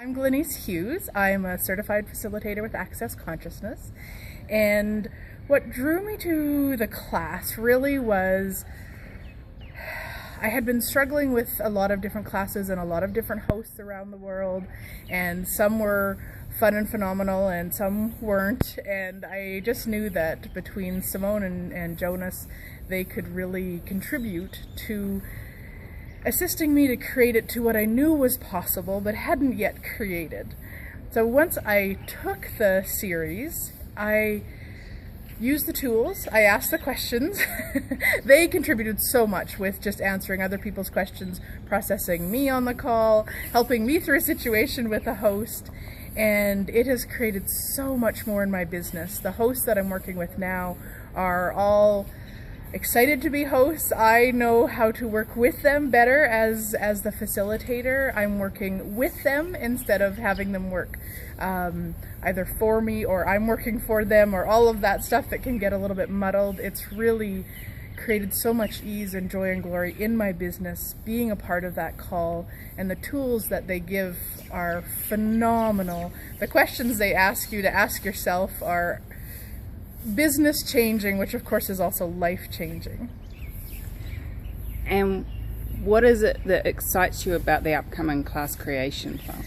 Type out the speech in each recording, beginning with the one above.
I'm Glenyce Hughes. I'm a certified facilitator with Access Consciousness, and what drew me to the class really was I had been struggling with a lot of different classes and a lot of different hosts around the world, and some were fun and phenomenal and some weren't, and I just knew that between Simone and Jonas, they could really contribute to assisting me to create it to what I knew was possible but hadn't yet created. So once I took the series, I used the tools, I asked the questions. They contributed so much with just answering other people's questions, processing me on the call, helping me through a situation with a host, and it has created so much more in my business. The hosts that I'm working with now are all excited to be hosts. I know how to work with them better as the facilitator. I'm working with them instead of having them work either for me or I'm working for them, or all of that stuff that can get a little bit muddled. It's really created so much ease and joy and glory in my business being a part of that call, and the tools that they give are phenomenal. The questions they ask you to ask yourself are business changing, which of course is also life changing. And what is it that excites you about the upcoming class creation class?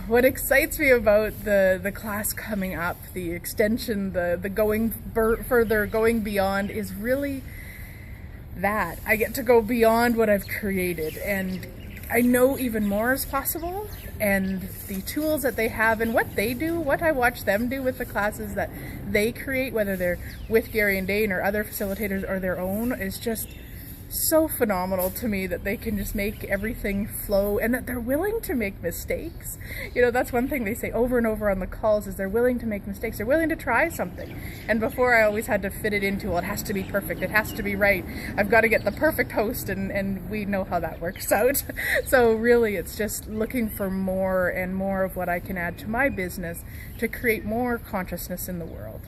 What excites me about the class coming up, the extension, the going further, going beyond, is really that I get to go beyond what I've created, and I know even more is possible, and the tools that they have and what they do, what I watch them do with the classes that they create, whether they're with Gary and Dane or other facilitators or their own, is just so phenomenal to me, that they can just make everything flow and that they're willing to make mistakes. You know, that's one thing they say over and over on the calls, is they're willing to make mistakes. They're willing to try something. And before, I always had to fit it into, well, it has to be perfect, it has to be right, I've got to get the perfect host, and we know how that works out. So really, it's just looking for more and more of what I can add to my business to create more consciousness in the world.